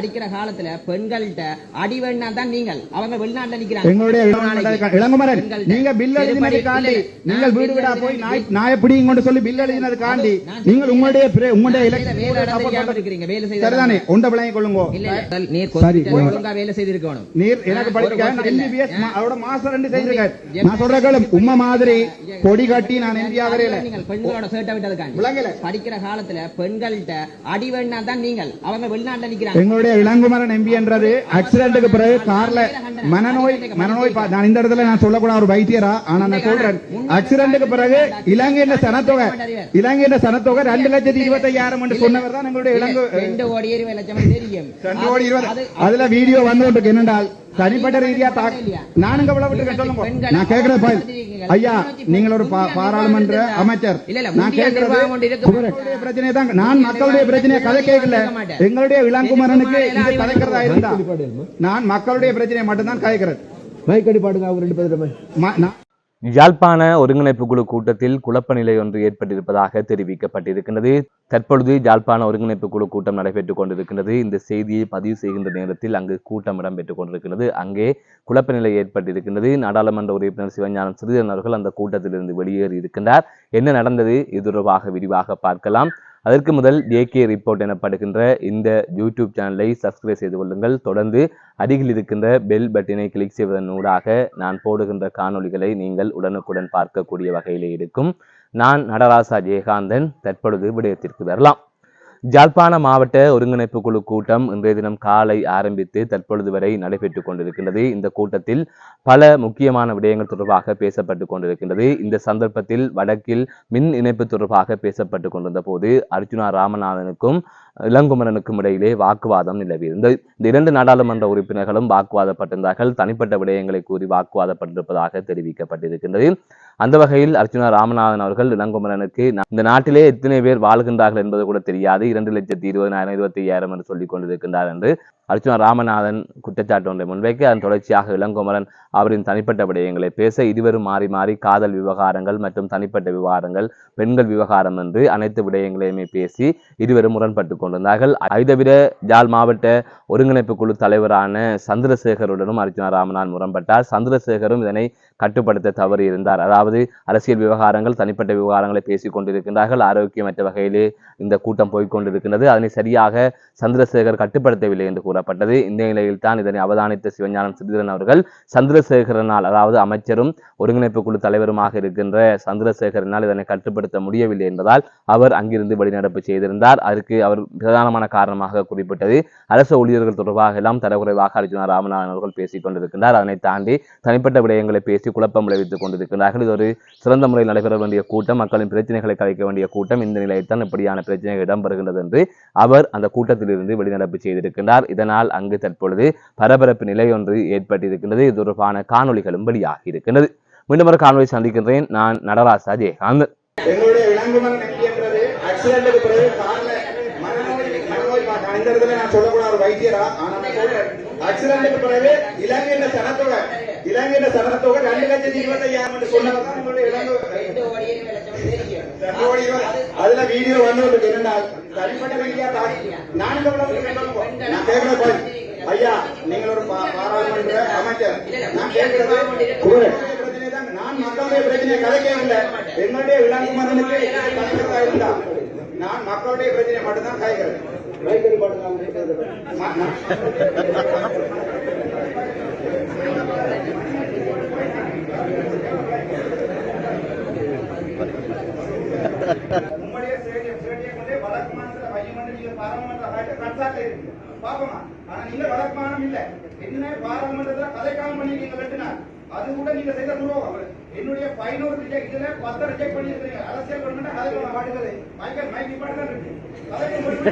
படிக்கிற காலத்துல பெண்கள்கிட்ட அடிவேணா தான் நீங்கள் அவங்க வெளிநாட்டுல நிக்கிறாங்க. எங்களுடைய இளங்குமரன் நீங்க பில் எழுதினதை காண்டி நீங்கள் வீடு வீடா போய் நாய பிடிங்க கொண்டு சொல்லி பில் எழுதினது காண்டி நீங்கள் உங்களுடைய சரிதானே ஒன்றை விளங்கிக் கொள்ளுங்க. ஒழுங்கா வேலை செய்திருக்கணும். நீர் எனக்கு படிக்க MBBS அவரோட மாஸ்டர் 2 செய்திருக்கேன். நான் சொல்றேன் உம்மா மாதிரி பொடி கட்டி நான் எம்பி ஆகறேன். நீங்கள் பெண்களோட சர்ட்ட விட்டதுக்காண்டி படிக்கிற காலத்துல பெண்கள்கிட்ட அடிவேணா தான் நீங்கள் அவங்க வெளிநாட்டுல நிக்கிறாங்க. எங்களுடைய இளங்குமரன் எம்பி என்றது ஆக்சிடென்ட்க்கு பிறகு கார்ல மனநோய் நான் இந்த இடத்துல நான் சொல்லக்கூடாத ஒரு வைத்தியரா ஆனா நான் சொல்றேன் ஆக்சிடென்ட்க்கு பிறகு இலங்கையில சனத்தொகை 2,25,000 என்று சொன்னவர் தான் எங்களுடைய இலங்கை 2 கோடி 20 லட்சம் தெரியும். 2 கோடி 20 அதுல வீடியோ வந்து என்னென்றால் தனிப்பட்ட ரீதியா நானுங்க சொல்லுங்க. நான் கேட்கிறேன் ஐயா நீங்கள் ஒரு பாராளுமன்ற அமைச்சர். நான் கேட்கிறது பிரச்சனை தான். நான் மக்களுடைய பிரச்சனையை கதை கேட்கல. எங்களுடைய இளங்குமரனுக்கு இது கதைக்கிறதா இருந்தா நான் மக்களுடைய பிரச்சனையை மட்டும்தான் கதைக்கிறேன். யாழ்ப்பாண ஒருங்கிணைப்பு குழு கூட்டத்தில் குழப்ப நிலை ஒன்று ஏற்பட்டிருப்பதாக தெரிவிக்கப்பட்டிருக்கிறது. தற்பொழுது யாழ்ப்பாண ஒருங்கிணைப்பு குழு கூட்டம் நடைபெற்றுக் கொண்டிருக்கிறது. இந்த செய்தியை பதிவு செய்கின்ற நேரத்தில் அங்கு கூட்டம் இடம்பெற்றுக் கொண்டிருக்கிறது. அங்கே குழப்ப நிலை ஏற்பட்டிருக்கின்றது. நாடாளுமன்ற உறுப்பினர் சிவஞானம் ஸ்ரீதரன் அவர்கள் அந்த கூட்டத்திலிருந்து வெளியேறி இருக்கின்றார். என்ன நடந்தது இது தொடர்பாக விரிவாக பார்க்கலாம். அதற்கு முதல் AK ரிப்போர்ட் எனப்படுகின்ற இந்த யூடியூப் சேனலை சப்ஸ்கிரைப் செய்து கொள்ளுங்கள். தொடர்ந்து அருகில் இருக்கின்ற பெல் பட்டினை கிளிக் செய்வதன் ஊடாக நான் போடுகின்ற காணொளிகளை நீங்கள் உடனுக்குடன் பார்க்கக்கூடிய வகையிலே இருக்கும். நான் நடராசா ஜெயகாந்தன். தற்பொழுது விடயத்திற்கு வரலாம். யாழ்ப்பாண மாவட்ட ஒருங்கிணைப்பு குழு கூட்டம் இன்றைய தினம் காலை ஆரம்பித்து தற்பொழுது வரை நடைபெற்றுக் கொண்டிருக்கின்றது. இந்த கூட்டத்தில் பல முக்கியமான விடயங்கள் தொடர்பாக பேசப்பட்டு கொண்டிருக்கின்றது. இந்த சந்தர்ப்பத்தில் வடக்கில் மின் இணைப்பு தொடர்பாக பேசப்பட்டு கொண்டிருந்த போது அர்ச்சுனா ராமநாதனுக்கும் இளங்குமரனுக்கும் இடையிலே வாக்குவாதம் நிலவியிருந்தது. இந்த 2 நாடாளுமன்ற உறுப்பினர்களும் வாக்குவாதப்பட்டிருந்தார்கள். தனிப்பட்ட விடயங்களை கூறி வாக்குவாதப்பட்டிருப்பதாக தெரிவிக்கப்பட்டிருக்கின்றது. அந்த வகையில் அர்ச்சுனா ராமநாதன் அவர்கள் இளங்குமரனுக்கு இந்த நாட்டிலே எத்தனை பேர் வாழ்கின்றார்கள் என்பது கூட தெரியாது, 2,20,000 25,000 என்று சொல்லிக் கொண்டிருக்கின்றார் என்று அர்ச்சுனா ராமநாதன் குற்றச்சாட்டு ஒன்றை முன்வைக்க அதன் தொடர்ச்சியாக இளங்குமரன் அவரின் தனிப்பட்ட விடயங்களை பேச இருவரும் மாறி மாறி காதல் விவகாரங்கள் மற்றும் தனிப்பட்ட விவகாரங்கள் பெண்கள் விவகாரம் என்று அனைத்து விடயங்களையுமே பேசி இருவரும் முரண்பட்டு கொண்டிருந்தார்கள். இதைவிட யாழ் மாவட்ட ஒருங்கிணைப்பு குழு தலைவரான சந்திரசேகருடனும் அர்ச்சுனா ராமநாதன் முரண்பட்டார். சந்திரசேகரும் இதனை கட்டுப்படுத்த தவறி இருந்தார். அதாவது அரசியல் விவகாரங்கள் தனிப்பட்ட விவகாரங்களை பேசிக் கொண்டிருக்கின்றார்கள். ஆரோக்கியமற்ற வகையிலே இந்த கூட்டம் போய்கொண்டிருக்கின்றது. அதனை சரியாக சந்திரசேகர் கட்டுப்படுத்தவில்லை என்று கூறப்பட்டது. இந்த நிலையில் தான் இதனை அவதானித்த சிவஞானம் ஸ்ரீதரன் அவர்கள் சந்திரசேகரனால், அதாவது அமைச்சரும் ஒருங்கிணைப்பு குழு தலைவருமாக இருக்கின்ற சந்திரசேகரனால் இதனை கட்டுப்படுத்த முடியவில்லை என்பதால் அவர் அங்கிருந்து வெளிநடப்பு செய்திருந்தார். அதற்கு அவர் பிரதானமான காரணமாக குறிப்பிட்டது அரசு ஊழியர்கள் தொடர்பாக எல்லாம் தரக்குறைவாக அர்ச்சுனா ராமநாதன் அவர்கள் பேசிக் கொண்டிருக்கின்றார். அதனை தாண்டி தனிப்பட்ட விடயங்களை பேசி குழப்பம் விளைவித்துக் கொண்டிருக்கிறார்கள். இது ஒரு சிறந்த முறையில் நடைபெற வேண்டிய கூட்டம், மக்களின் பிரச்சனைகளை கலைக்க வேண்டிய கூட்டம். இந்த நிலையில் தான் இப்படியான பிரச்சனைகள் இடம்பெறுகின்றது என்று அவர் அந்த கூட்டத்திலிருந்து வெளிநடப்பு செய்திருக்கின்றார். இதனால் அங்கு தற்பொழுது பரபரப்பு நிலை ஒன்று ஏற்பட்டிருக்கின்றது. இது தொடர்பான காணொளிகளும் வெளியாகி இருக்கின்றது. மீண்டும் ஒரு காணொலி சந்திக்கின்றேன். நான் நடராசா ஜெயகாந்தன். எங்களுடைய இளங்குமரன் எம்பி என்றது ஆக்சிடென்ட்க்கு பிறகு கார்ல மனநோய் இந்த இடத்துல நான் சொல்லக்கூடாத ஒரு வைத்தியரா ஆனா நான் சொல்றேன் ஆக்சிடென்ட்க்கு பிறகு இலங்கையில சனத்தொகை 2,25,000 என்று சொன்னவர் தான் எங்களுடைய அதுல வீடியோ வந்து என்னென்றால் தனிப்பட்ட ரீதியா நான்கு நான் கேட்கிறேன் ஐயா நீங்கள் ஒரு பாராளுமன்ற அமைச்சர். நான் கேட்கிறது பிரச்சனை தான். நான் மக்களுடைய பிரச்சனையை கதைக்கவில்லை. என்னுடைய இளங்குமரனுக்கு கலைக்கிறதா இருந்தா நான் மக்களுடைய பிரச்சனையை மட்டும்தான் கதைக்கிறேன். உங்களுடைய வடக்கு மாநிலத்தில் வையமன்ற நீங்க பாராளுமன்ற கட்சாட்டை பாப்போமா? ஆனா நீங்க வடக்கு மாநிலம் இல்ல என்ன பாராளுமன்றத்துல கதைக்காம பண்ணி நீங்க வெட்டினார். அது கூட நீங்க செய்த துரோகம். என்னுடைய 500 ரிஜெக்ட் இதுல 10 ரிஜெக்ட் பண்ணி இருக்கீங்க. அரசியல் கவர்மெண்ட் கதை பாடுகிறது மைக் நிப்பாட்டு தான் இருக்கு. கதைக்கு 11